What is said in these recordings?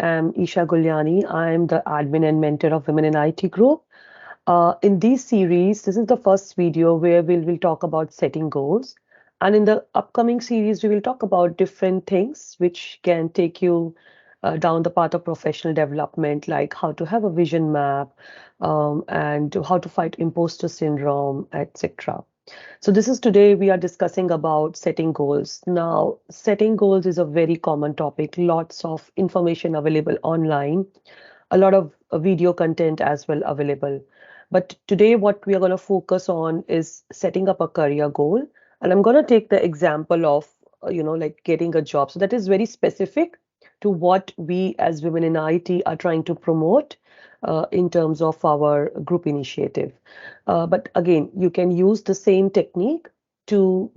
am Isha Gulyani. I am the admin and mentor of Women in IT Group. In this series, this is the first video where we'll talk about setting goals. And in the upcoming series, we will talk about different things which can take you down the path of professional development, like how to have a vision map and how to fight imposter syndrome, etc. So this is today we are discussing about setting goals. Now, setting goals is a very common topic, lots of information available online, a lot of video content as well available. But today what we are going to focus on is setting up a career goal. And I'm going to take the example of, like getting a job. So that is very specific to what we as women in IT are trying to promote in terms of our group initiative. But again, you can use the same technique to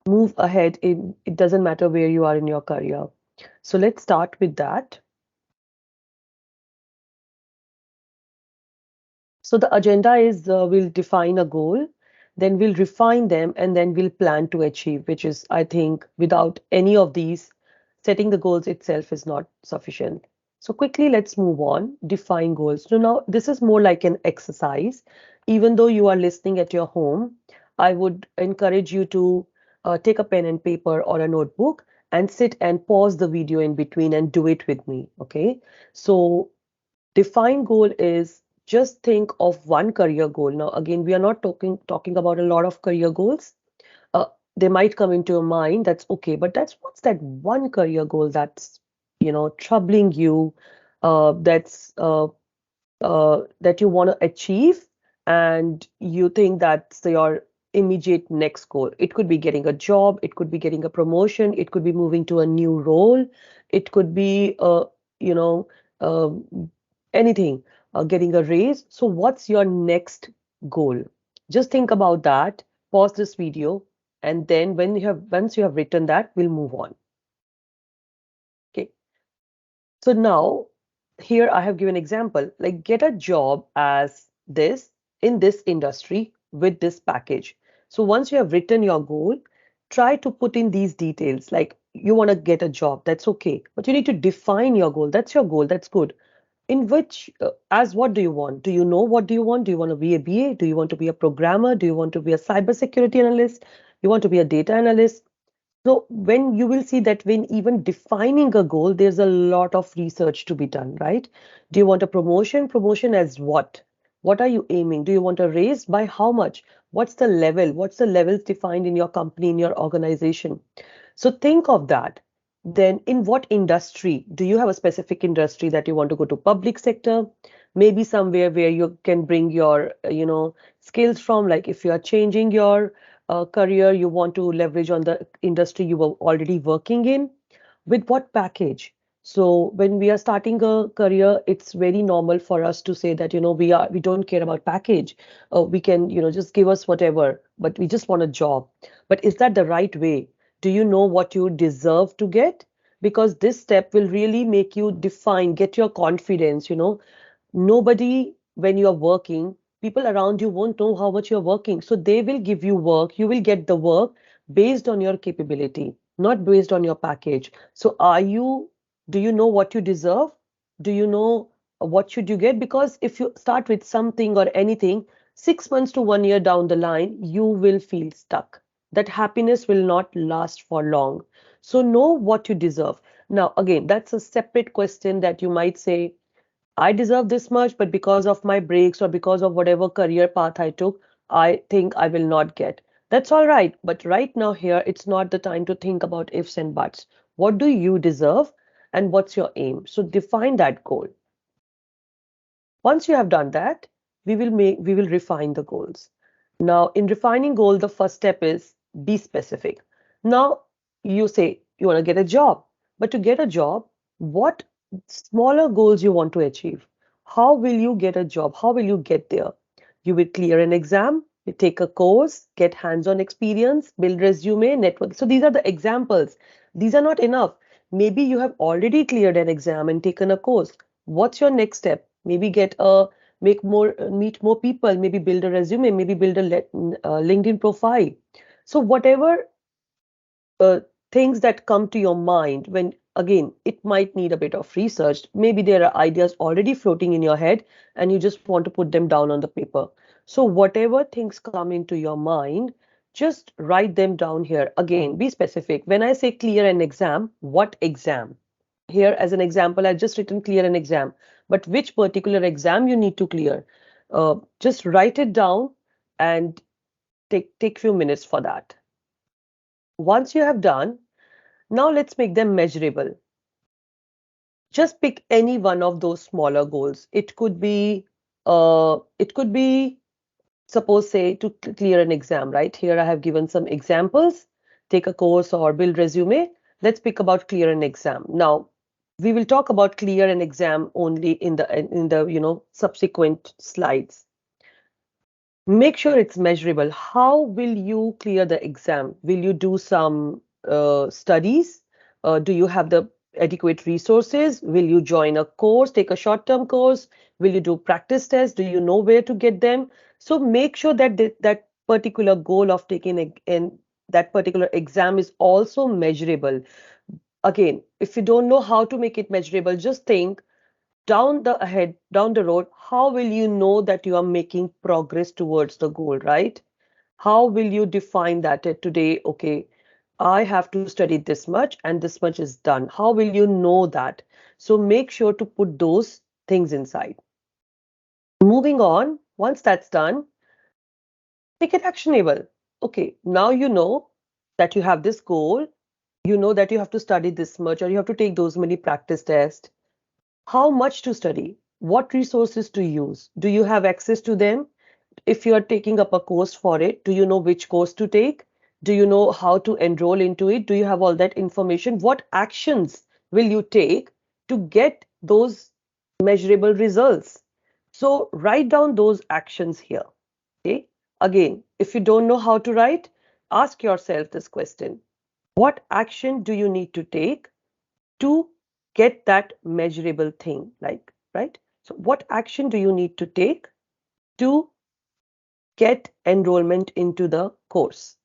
move ahead. It doesn't matter where you are in your career. So let's start with that. So the agenda is we'll define a goal, then we'll refine them, and then we'll plan to achieve, which is, I think, without any of these, setting the goals itself is not sufficient. So quickly, let's move on. Define goals. So now this is more like an exercise. Even though you are listening at your home, I would encourage you to take a pen and paper or a notebook and sit and pause the video in between and do it with me. Okay. So define goal is just think of one career goal. Now, again, we are not talking about a lot of career goals. Uh, they might come into your mind. That's okay, but that's what's that one career goal that's troubling you, that you want to achieve, and you think that's your immediate next goal. It could be getting a job, it could be getting a promotion, it could be moving to a new role, it could be you know uh, anything, getting a raise. So what's your next goal? Just think about that, pause this video, and then once you have written that, we'll move on. Okay. So now here I have given example, like get a job as this in this industry with this package. So once you have written your goal, try to put in these details, like you want to get a job, that's okay, but you need to define your goal. That's your goal, that's good. In which, as what do you want? Do you know what do you want? Do you want to be a BA? Do you want to be a programmer? Do you want to be a cybersecurity analyst? You want to be a data analyst? So when you will see that when even defining a goal, there's a lot of research to be done, right? Do you want a promotion? Promotion as what? What are you aiming? Do you want a raise? By how much? What's the level? What's the levels defined in your company, in your organization? So think of that. Then in what industry? Do you have a specific industry that you want to go to? Public sector? Maybe somewhere where you can bring your, skills from, like if you are changing your career, you want to leverage on the industry you were already working in. With what package? So when we are starting a career, it's very normal for us to say that, we don't care about package. We can, just give us whatever, but we just want a job. But is that the right way? Do you know what you deserve to get? Because this step will really make you define, get your confidence. Nobody, when you're working, people around you won't know how much you're working. So they will give you work. You will get the work based on your capability, not based on your package. So do you know what you deserve? Do you know what should you get? Because if you start with something or anything, 6 months to 1 year down the line, you will feel stuck. That happiness will not last for long. So know what you deserve. Now, again, that's a separate question that you might say, I deserve this much, but because of my breaks or because of whatever career path I took, I think I will not get. That's all right. But right now, here, it's not the time to think about ifs and buts. What do you deserve and what's your aim? So define that goal. Once you have done that, we will refine the goals. Now, in refining goal, the first step is be specific. Now, you say you want to get a job, but to get a job, what smaller goals you want to achieve? How will you get a job? How will you get there? You will clear an exam, you take a course, get hands-on experience, build resume, network. So these are the examples. These are not enough. Maybe you have already cleared an exam and taken a course. What's your next step? Maybe meet more people, maybe build a resume, maybe build a LinkedIn profile. So whatever uh, things that come to your mind when Again, it might need a bit of research. Maybe there are ideas already floating in your head and you just want to put them down on the paper. So whatever things come into your mind, just write them down here. Again, be specific. When I say clear an exam, what exam? Here, as an example, I've just written clear an exam. But which particular exam you need to clear? Just write it down and take few minutes for that. Once you have done, now let's make them measurable. Just pick any one of those smaller goals. It could be, suppose, say, to clear an exam, right? Here I have given some examples. Take a course or build resume. Let's pick about clear an exam. Now, we will talk about clear an exam only in the subsequent slides. Make sure it's measurable. How will you clear the exam? Will you do some studies? Do you have the adequate resources? Will you join a course, take a short-term course? Will you do practice tests? Do you know where to get them? So make sure that that particular goal of taking that particular exam is also measurable. Again, if you don't know how to make it measurable, just think down the road, how will you know that you are making progress towards the goal, right? How will you define that today? Okay, I have to study this much and this much is done. How will you know that? So make sure to put those things inside. Moving on, once that's done, make it actionable. Okay, now you know that you have this goal. You know that you have to study this much or you have to take those many practice tests. How much to study? What resources to use? Do you have access to them? If you are taking up a course for it, do you know which course to take? Do you know how to enroll into it? Do you have all that information? What actions will you take to get those measurable results? So write down those actions here. Okay. Again, if you don't know how to write, ask yourself this question. What action do you need to take to get that measurable thing, like, right? So what action do you need to take to get enrollment into the course?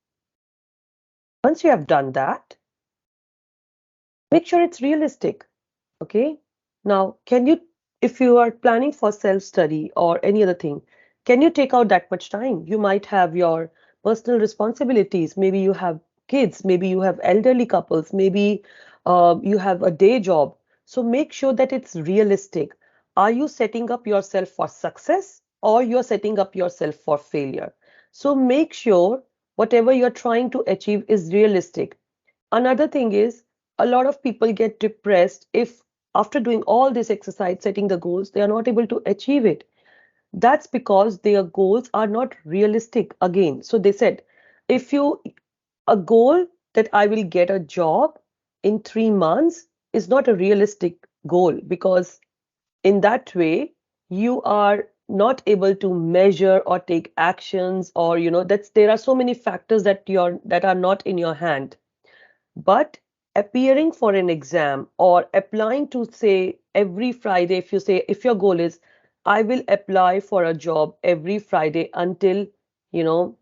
Once you have done that, make sure it's realistic. Okay. Now, if you are planning for self-study or any other thing, can you take out that much time? You might have your personal responsibilities. Maybe you have kids, maybe you have elderly couples, maybe you have a day job. So make sure that it's realistic. Are you setting up yourself for success or you're setting up yourself for failure? So make sure whatever you're trying to achieve is realistic. Another thing is, a lot of people get depressed if after doing all this exercise, setting the goals, they are not able to achieve it. That's because their goals are not realistic again. So they said, if you, a goal that I will get a job in 3 months is not a realistic goal, because in that way, you are not able to measure or take actions, or there are so many factors that are not in your hand. But appearing for an exam or applying to, say, every Friday, if your goal is, I will apply for a job every Friday until, you know,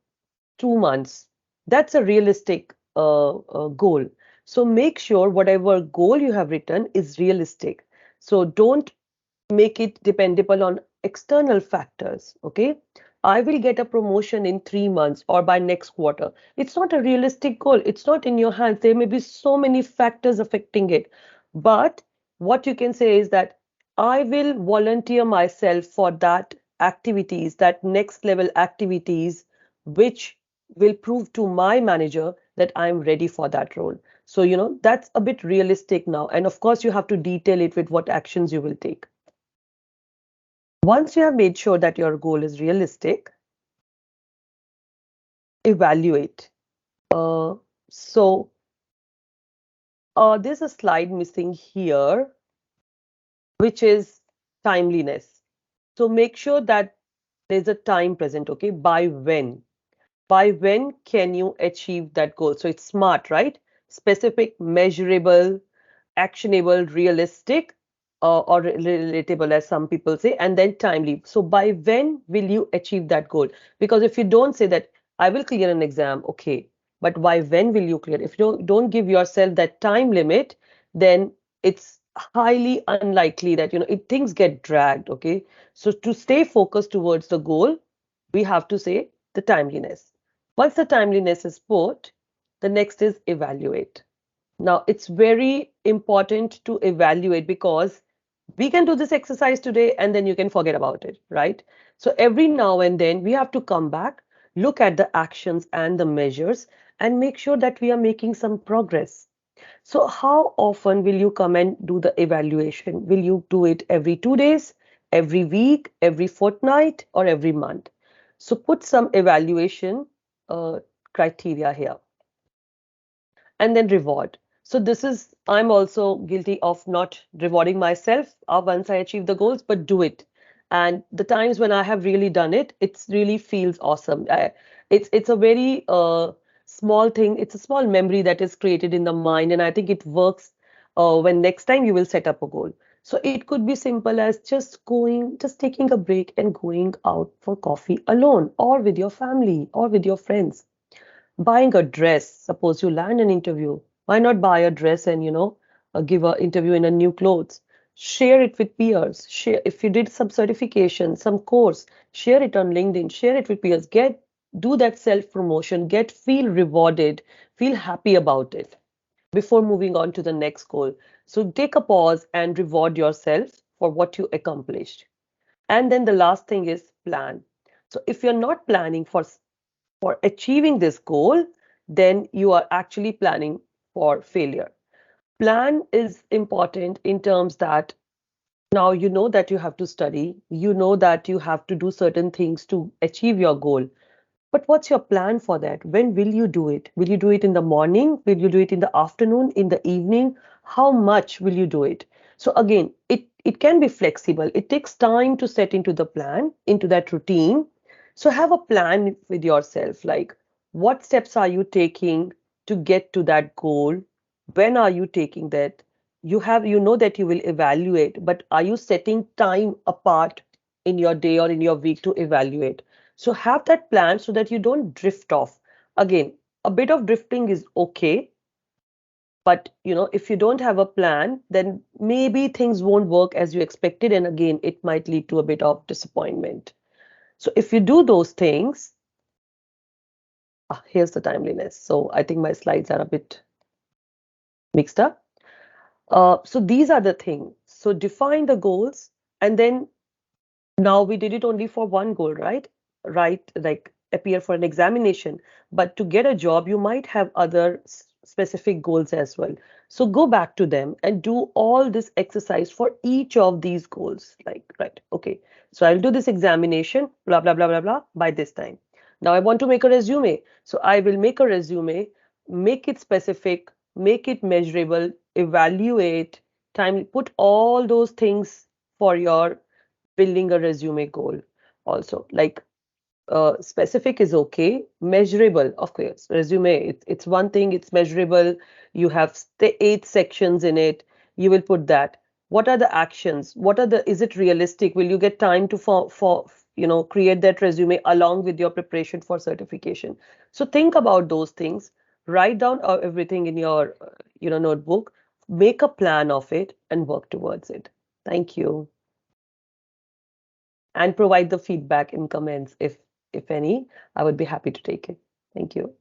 2 months, that's a realistic goal. So make sure whatever goal you have written is realistic. So don't make it dependable on external factors. Okay, I will get a promotion in 3 months or by next quarter. It's not a realistic goal. It's not in your hands. There may be so many factors affecting it. But what you can say is that I will volunteer myself for that activities, that next level activities, which will prove to my manager that I'm ready for that role. So, that's a bit realistic now. And of course, you have to detail it with what actions you will take. Once you have made sure that your goal is realistic, evaluate. Uh, so there's a slide missing here, which is timeliness. So make sure that there's a time present, okay? By when? By when can you achieve that goal? So it's SMART, right? Specific, measurable, actionable, realistic, or relatable, as some people say, and then timely. So by when will you achieve that goal? Because if you don't say that I will clear an exam, okay, but by when will you clear? If you don't give yourself that time limit, then it's highly unlikely that, things get dragged. Okay. So to stay focused towards the goal, we have to say the timeliness. Once the timeliness is put, the next is evaluate. Now, it's very important to evaluate because we can do this exercise today and then you can forget about it, right? So every now and then we have to come back, look at the actions and the measures, and make sure that we are making some progress. So, how often will you come and do the evaluation? Will you do it every 2 days, every week, every fortnight, or every month? So, put some evaluation uh, criteria here. And then reward. So this is, I'm also guilty of not rewarding myself once I achieve the goals, but do it. And the times when I have really done it, it really feels awesome. It's a very small thing. It's a small memory that is created in the mind, and I think it works when next time you will set up a goal. So it could be simple as just taking a break and going out for coffee alone, or with your family, or with your friends. Buying a dress, suppose you land an interview, why not buy a dress and give an interview in a new clothes? Share it with peers. Share if you did some certification, some course, share it on LinkedIn, share it with peers. Do that self promotion, feel rewarded, feel happy about it before moving on to the next goal. So take a pause and reward yourself for what you accomplished. And then the last thing is plan. So if you're not planning for achieving this goal, then you are actually planning for failure. Plan is important in terms that now you know that you have to study, you know that you have to do certain things to achieve your goal. But what's your plan for that? When will you do it? Will you do it in the morning? Will you do it in the afternoon, in the evening? How much will you do it? So again, it can be flexible. It takes time to set into the plan, into that routine. So have a plan with yourself, like what steps are you taking to get to that goal? When are you taking that? You know that you will evaluate, but are you setting time apart in your day or in your week to evaluate? So have that plan so that you don't drift off. Again, a bit of drifting is okay, but if you don't have a plan, then maybe things won't work as you expected, and again, it might lead to a bit of disappointment. So if you do those things, here's the timeliness. So I think my slides are a bit mixed up. So these are the things. So define the goals, and then now we did it only for one goal, right? Right, like appear for an examination. But to get a job, you might have other specific goals as well. So go back to them and do all this exercise for each of these goals. Like, right, okay. So I'll do this examination, blah, blah, blah, blah, blah, by this time. Now I want to make a resume. So I will make a resume, make it specific, make it measurable, evaluate, time, put all those things for your building a resume goal also. Like specific is okay, measurable, of course. Resume, it's one thing, it's measurable. You have 8 sections in it. You will put that. What are the actions? Is it realistic? Will you get time to create that resume along with your preparation for certification? So think about those things. Write down everything in your notebook. Make a plan of it and work towards it. Thank you. And provide the feedback in comments if any. I would be happy to take it. Thank you.